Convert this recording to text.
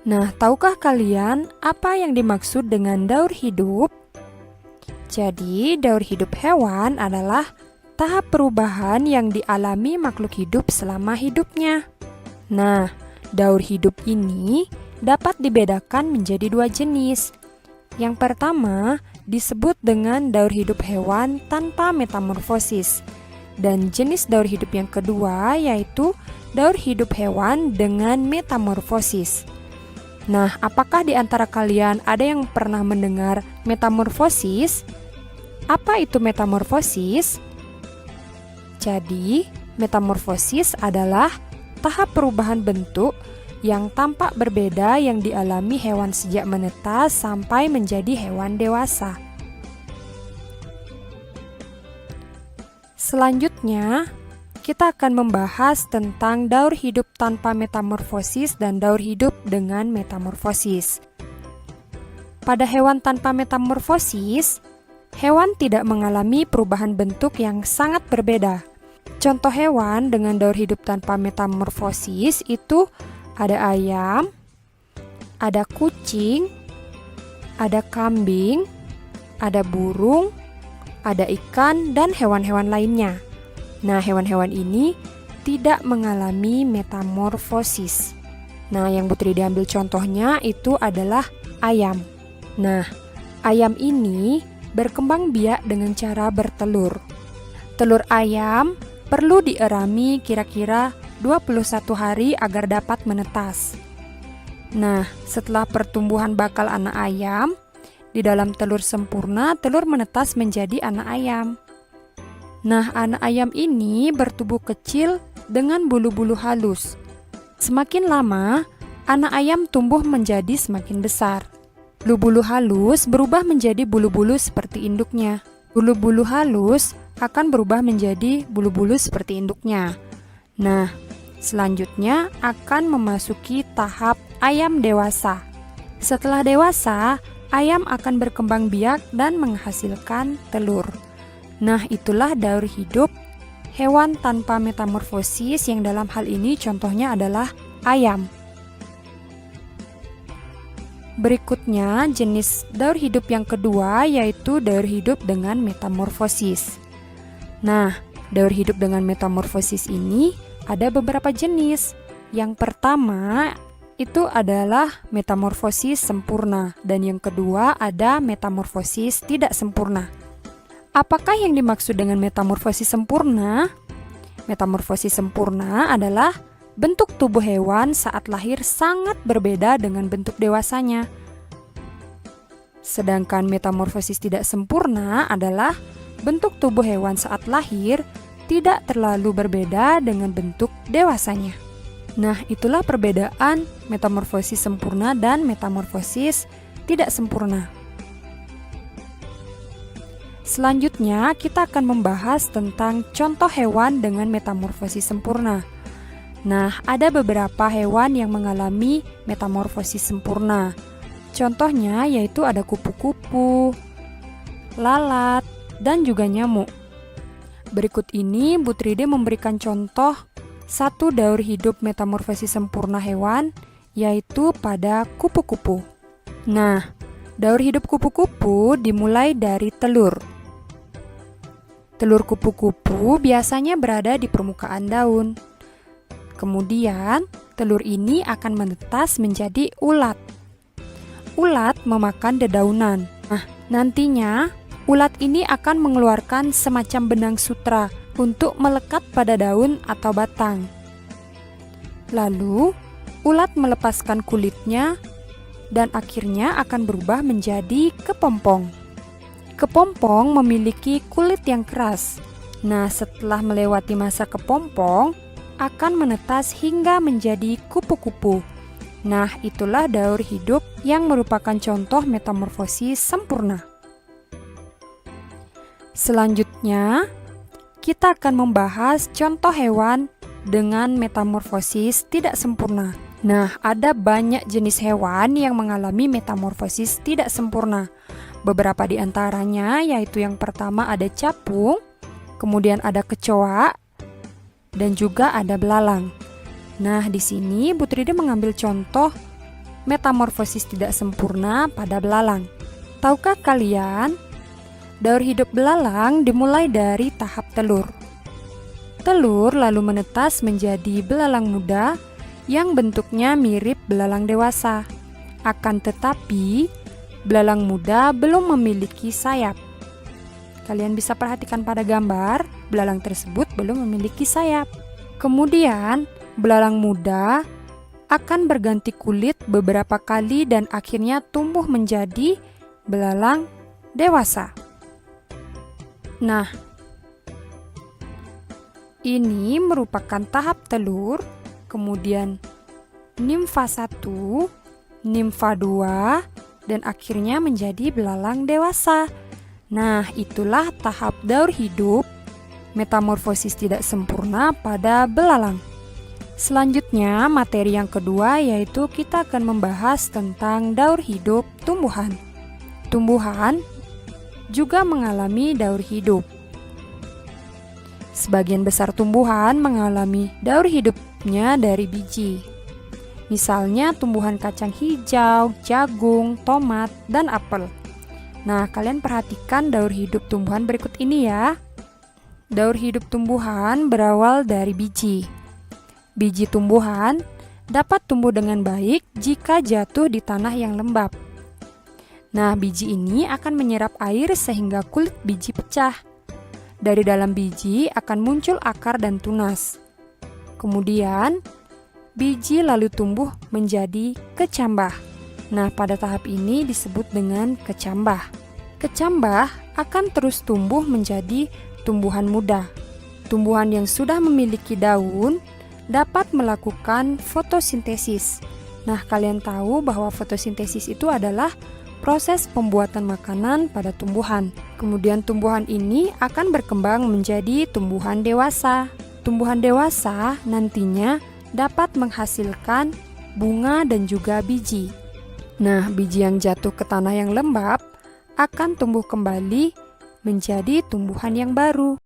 Nah, tahukah kalian apa yang dimaksud dengan daur hidup? Jadi, daur hidup hewan adalah tahap perubahan yang dialami makhluk hidup selama hidupnya. Nah, daur hidup ini dapat dibedakan menjadi dua jenis. Yang pertama disebut dengan daur hidup hewan tanpa metamorfosis. Dan jenis daur hidup yang kedua yaitu daur hidup hewan dengan metamorfosis. Nah, apakah di antara kalian ada yang pernah mendengar metamorfosis? Apa itu metamorfosis? Jadi, metamorfosis adalah tahap perubahan bentuk yang tampak berbeda yang dialami hewan sejak menetas sampai menjadi hewan dewasa. Selanjutnya, kita akan membahas tentang daur hidup tanpa metamorfosis dan daur hidup dengan metamorfosis. Pada hewan tanpa metamorfosis, hewan tidak mengalami perubahan bentuk yang sangat berbeda. Contoh hewan dengan daur hidup tanpa metamorfosis itu ada ayam, ada kucing, ada kambing, ada burung, ada ikan, dan hewan-hewan lainnya. Nah, hewan-hewan ini tidak mengalami metamorfosis. Nah, yang Putri diambil contohnya itu adalah ayam. Nah, ayam ini berkembang biak dengan cara bertelur. Telur ayam perlu dierami kira-kira 21 hari agar dapat menetas. Nah, setelah pertumbuhan bakal anak ayam, di dalam telur sempurna, telur menetas menjadi anak ayam. Nah, anak ayam ini bertubuh kecil dengan bulu-bulu halus. Semakin lama, anak ayam tumbuh menjadi semakin besar. Bulu-bulu halus berubah menjadi bulu-bulu seperti induknya. Bulu-bulu halus akan berubah menjadi bulu-bulu seperti induknya. Nah, selanjutnya akan memasuki tahap ayam dewasa. Setelah dewasa, ayam akan berkembang biak dan menghasilkan telur. Nah, itulah daur hidup hewan tanpa metamorfosis yang dalam hal ini contohnya adalah ayam. Berikutnya, jenis daur hidup yang kedua yaitu daur hidup dengan metamorfosis. Nah, daur hidup dengan metamorfosis ini ada beberapa jenis. Yang pertama itu adalah metamorfosis sempurna dan yang kedua ada metamorfosis tidak sempurna. Apakah yang dimaksud dengan metamorfosis sempurna? Metamorfosis sempurna adalah bentuk tubuh hewan saat lahir sangat berbeda dengan bentuk dewasanya. Sedangkan metamorfosis tidak sempurna adalah bentuk tubuh hewan saat lahir tidak terlalu berbeda dengan bentuk dewasanya. Nah, itulah perbedaan metamorfosis sempurna dan metamorfosis tidak sempurna. Selanjutnya, kita akan membahas tentang contoh hewan dengan metamorfosis sempurna. Nah, ada beberapa hewan yang mengalami metamorfosis sempurna. Contohnya yaitu ada kupu-kupu, lalat, dan juga nyamuk. Berikut ini Bu Tride memberikan contoh satu daur hidup metamorfosis sempurna hewan, yaitu pada kupu-kupu. Nah, daur hidup kupu-kupu dimulai dari telur. Telur kupu-kupu biasanya berada di permukaan daun. Kemudian, telur ini akan menetas menjadi ulat. Ulat memakan dedaunan. Nah, nantinya ulat ini akan mengeluarkan semacam benang sutra untuk melekat pada daun atau batang. Lalu, ulat melepaskan kulitnya dan akhirnya akan berubah menjadi kepompong. Kepompong memiliki kulit yang keras. Nah, setelah melewati masa kepompong, akan menetas hingga menjadi kupu-kupu. Nah, itulah daur hidup yang merupakan contoh metamorfosis sempurna. Selanjutnya, kita akan membahas contoh hewan dengan metamorfosis tidak sempurna. Nah, ada banyak jenis hewan yang mengalami metamorfosis tidak sempurna. Beberapa di antaranya yaitu yang pertama ada capung, kemudian ada kecoa, dan juga ada belalang. Nah, di sini Bu Tride mengambil contoh metamorfosis tidak sempurna pada belalang. Tahukah kalian, daur hidup belalang dimulai dari tahap telur. Telur lalu menetas menjadi belalang muda yang bentuknya mirip belalang dewasa. Akan tetapi, belalang muda belum memiliki sayap. Kalian bisa perhatikan pada gambar, belalang tersebut belum memiliki sayap. Kemudian, belalang muda akan berganti kulit beberapa kali dan akhirnya tumbuh menjadi belalang dewasa. Nah, ini merupakan tahap telur, kemudian nimfa 1, nimfa 2, dan akhirnya menjadi belalang dewasa. Nah, itulah tahap daur hidup metamorfosis tidak sempurna pada belalang. Selanjutnya, materi yang kedua yaitu kita akan membahas tentang daur hidup tumbuhan. Tumbuhan juga mengalami daur hidup. Sebagian besar tumbuhan mengalami daur hidupnya dari biji. Misalnya tumbuhan kacang hijau, jagung, tomat, dan apel. Nah, kalian perhatikan daur hidup tumbuhan berikut ini ya. Daur hidup tumbuhan berawal dari biji. Biji tumbuhan dapat tumbuh dengan baik jika jatuh di tanah yang lembab. Nah, biji ini akan menyerap air sehingga kulit biji pecah. Dari dalam biji akan muncul akar dan tunas. Kemudian, biji lalu tumbuh menjadi kecambah. Nah, pada tahap ini disebut dengan kecambah. Kecambah akan terus tumbuh menjadi tumbuhan muda. Tumbuhan yang sudah memiliki daun dapat melakukan fotosintesis. Nah, kalian tahu bahwa fotosintesis itu adalah proses pembuatan makanan pada tumbuhan. Kemudian tumbuhan ini akan berkembang menjadi tumbuhan dewasa. Tumbuhan dewasa nantinya dapat menghasilkan bunga dan juga biji. Nah, biji yang jatuh ke tanah yang lembab akan tumbuh kembali menjadi tumbuhan yang baru.